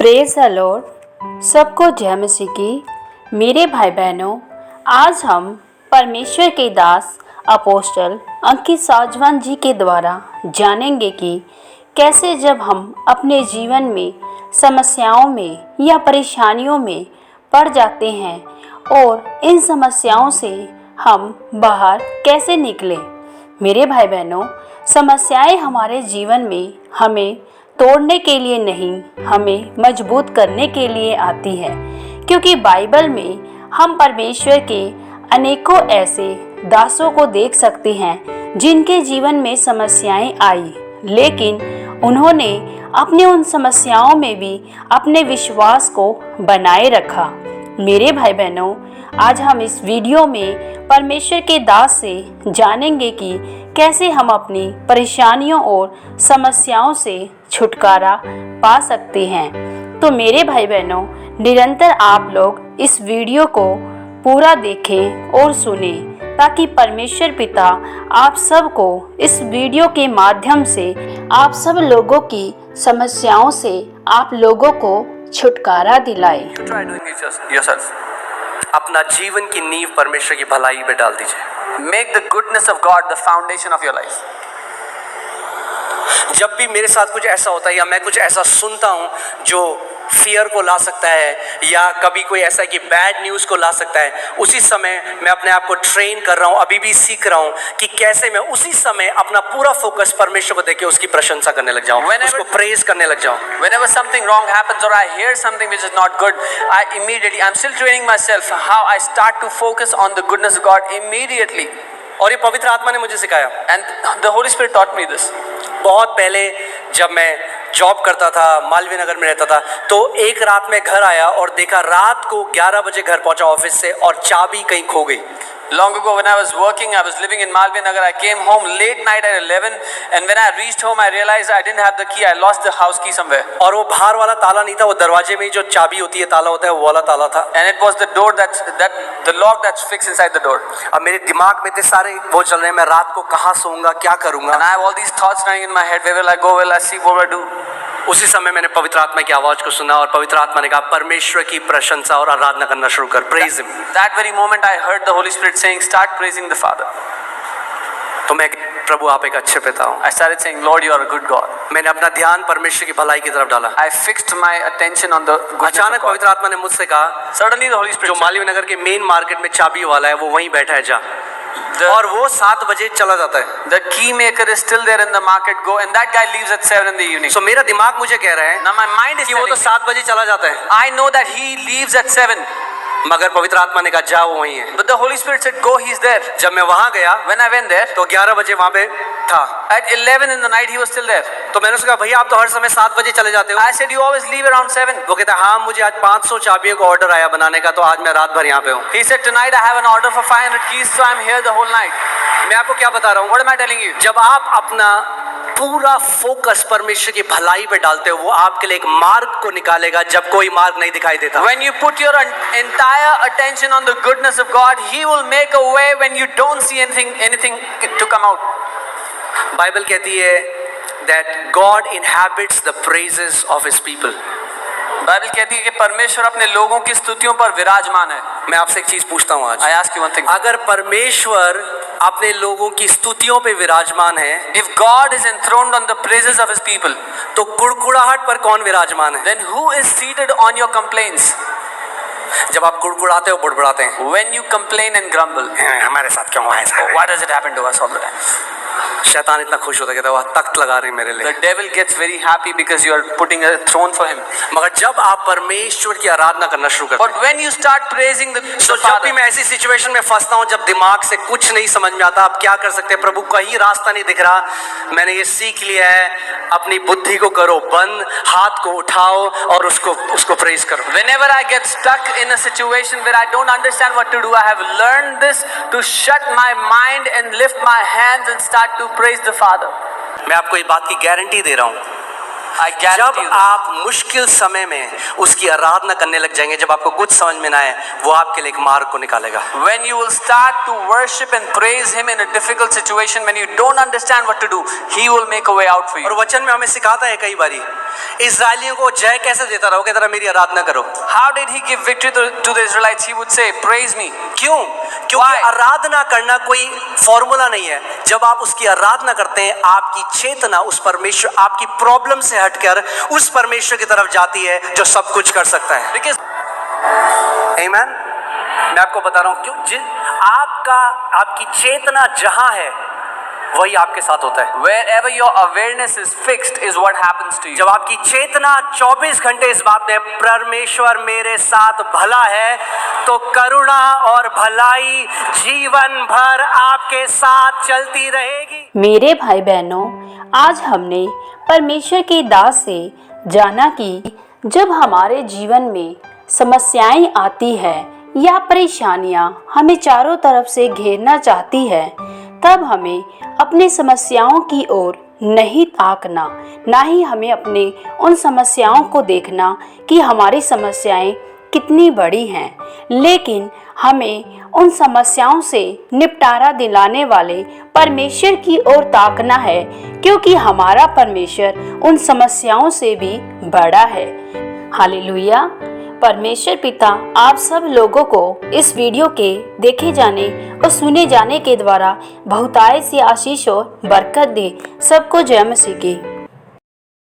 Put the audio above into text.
Praise the Lord. सबको जय मसीह की। मेरे भाई बहनों, आज हम परमेश्वर के दास अपोस्टल अंकित साजवान जी के द्वारा जानेंगे कि कैसे जब हम अपने जीवन में समस्याओं में या परेशानियों में पड़ जाते हैं और इन समस्याओं से हम बाहर कैसे निकलें। मेरे भाई बहनों, समस्याएं हमारे जीवन में हमें तोड़ने के लिए नहीं, हमें मजबूत करने के लिए आती है, क्योंकि बाइबल में हम परमेश्वर के अनेकों ऐसे दासों को देख सकते हैं जिनके जीवन में समस्याएं आई, लेकिन उन्होंने अपने उन समस्याओं में भी अपने विश्वास को बनाए रखा। मेरे भाई बहनों, आज हम इस वीडियो में परमेश्वर के दास से जानेंगे कि कैसे हम अपनी परेशानियों और समस्याओं से छुटकारा पा सकते हैं। तो मेरे भाई बहनों, निरंतर आप लोग इस वीडियो को पूरा देखें और सुने, ताकि परमेश्वर पिता आप सबको इस वीडियो के माध्यम से आप सब लोगों की समस्याओं से आप लोगों को छुटकारा दिलाए। अपना जीवन की नींव परमेश्वर की भलाई पे डाल दीजिए। Make the goodness of God the foundation of your life. जब भी मेरे साथ कुछ ऐसा होता है या मैं कुछ ऐसा सुनता हूँ जो फियर को ला सकता है या कभी कोई ऐसा कि बैड न्यूज़ को ला सकता है, उसी समय मैं अपने आप को ट्रेन कर रहा हूँ, अभी भी सीख रहा हूँ कि कैसे मैं उसी समय अपना पूरा फोकस परमेश्वर को देके उसकी प्रशंसा करने लग जाऊँ, उसको प्रेज करने लग जाऊँ। Whenever something wrong happens or I hear something which is not good, I'm still training myself how I start to focus on the goodness of God immediately. और ये पवित्र आत्मा ने मुझे सिखाया। And the Holy Spirit taught me this. बहुत पहले जब मैं जॉब करता था, मालवीय नगर में रहता था, तो एक रात में घर आया और देखा रात को 11 बजे घर पहुंचा ऑफिस से और चाबी कहीं खो गई। Long ago when I was working, I was living in Malviya Nagar. I came home late night at 11, and when I reached home, I realized I didn't have the key. I lost the house key somewhere. और वो बाहर वाला ताला नहीं था, वो दरवाजे में ही जो चाबी होती है, ताला होता है, वो वाला ताला था। And it was the door the lock that's fixed inside the door. अब मेरे दिमाग में इतने सारे वो चल रहे हैं, मैं रात को कहाँ सोऊंगा, क्या करूँगा। And I have all these thoughts running in my head. Where will I go? Where will I sleep? What will I do? उसी समय मैंने पवित्र आत्मा की आवाज को सुना और पवित्र आत्मा ने कहा परमेश्वर की प्रशंसा और आराधना करना शुरू कर। Praise him. That very moment I heard the Holy Spirit saying, start praising the Father. तो मैं प्रभु आप एक अच्छे पिता हो। I started saying, Lord, you are a good God. मैंने अपना ध्यान परमेश्वर की भलाई की तरफ डाला। I fixed my attention on the goodness of अचानक God. पवित्र आत्मा ने मुझसे कहा, Suddenly the Holy Spirit जो मालवीय नगर के मेन मार्केट में चाबी वाला है वो वहीं बैठा है, जा। और वो 7 बजे चला जाता है। The key maker is still there in the market. Go, and that guy leaves at 7 in the evening. So मेरा दिमाग मुझे कह रहा है Now my mind is कि वो तो 7 बजे चला जाता है, I know that he leaves at 7. मगर पवित्र आत्मा ने कहा जा वो वहीं है। But the Holy Spirit said, go, he's there. जब मैं वहां गया, When I went there, तो 11 बजे वहां पे था। at 11 in the night he was still there. तो मैंने उसको कहा भैया आप तो हर समय 7 बजे चले जाते हो। I said, you always leave around 7. वो कहता है हाँ मुझे आज 500 चाबियों का ऑर्डर आया बनाने का, तो आज मैं रात भर यहाँ पे हूँ। He said, tonight I have an order for 500 keys, so I'm here the whole night. मैं आपको क्या बता रहा हूँ? What am I telling you? जब आप अपना पूरा फोकस परमेश्वर की भलाई पे डालते हो, वो आपके लिए एक मार्ग को निकालेगा जब कोई मार्ग नहीं दिखाई देता। When you put your entire attention on the goodness of God, He will make a way when you don't see anything to come out. Bible कहती है that God inhabits the praises of His people. Bible कहती है कि परमेश्वर अपने लोगों की स्तुतियों पर विराजमान है। मैं आपसे एक चीज पूछता हूँ आज। I ask you one thing. अगर परमेश्वर अपने लोगों की स्तुतियों पे विराजमान है, If God is enthroned on the praises of His people, तो कुड़कुड़ाहट पर कौन विराजमान है? then who is seated on your complaints? जब आप कुड़कुड़ाते हो, बुड़बुड़ाते हैं, When you complain and grumble, हमारे साथ क्यों हुआ ऐसा? why does it happen to us all the time? शैतान इतना खुश होता है, कहता है वाह तख्त लगा रही मेरे लिए। The devil gets very happy because you are putting a throne for him. मगर जब आप परमेश्वर की आराधना करना शुरू करते But when you start praising the हैं, तो जब Father, भी मैं ऐसी सिचुएशन में फंसता हूँ जब दिमाग से कुछ नहीं समझ में आता, आप क्या कर सकते हैं? प्रभु कहीं रास्ता नहीं दिख रहा, मैंने ये सीख लिया है, अपनी बुद्धि को करो बंद, हाथ को उठाओ और उसको प्रेज करो। whenever I get stuck in a situation where I don't understand what to do, I have learned this to shut my mind and lift my hands and start to praise the Father. मैं आपको ये बात की guarantee दे रहा हूँ I guarantee जब you. आप मुश्किल समय में उसकी आराधना करने लग जाएंगे, जब आपको कुछ समझ में ना आए, वो आपके लिए एक मार्ग को निकालेगा। When you will start to worship and praise Him in a difficult situation, when you don't understand what to do, He will make a way out for और you. वचन में हमें सिखाता है कई बारी, इस्राएलियों को जय कैसे देता रहा, वो कहता रहा मेरी आराधना करो। How did He give victory to the Israelites? He would say, praise me. क्यों? क्योंकि Why? आराधना करना कोई फॉर्मूला नहीं है। जब आप उसकी आराधना करते हैं, आपकी चेतना उस परमेश्वर, आपकी प्रॉब्लम से हटकर उस परमेश्वर की तरफ जाती है जो सब कुछ कर सकता है। Because आमीन। मैं आपको बता रहा हूं क्यों, आपकी चेतना जहां है वही आपके साथ होता है। wherever your awareness is fixed is what happens to you. जब आपकी चेतना 24 घंटे इस बात में परमेश्वर मेरे साथ भला है, तो करुणा और भलाई जीवन भर आपके साथ चलती रहेगी। मेरे भाई बहनों, आज हमने परमेश्वर के दास से जाना कि जब हमारे जीवन में समस्याएं आती है या परेशानियां हमें चारों तरफ से घेरना चाहती है, तब हमें अपनी समस्याओं की ओर नहीं ताकना, ना ही हमें अपने उन समस्याओं को देखना कि हमारी समस्याएं कितनी बड़ी हैं, लेकिन हमें उन समस्याओं से निपटारा दिलाने वाले परमेश्वर की ओर ताकना है, क्योंकि हमारा परमेश्वर उन समस्याओं से भी बड़ा है। हालेलुया। परमेश्वर पिता आप सब लोगों को इस वीडियो के देखे जाने और सुने जाने के द्वारा बहुतायत से आशीष और बरकत दे। सबको जय मसीह की।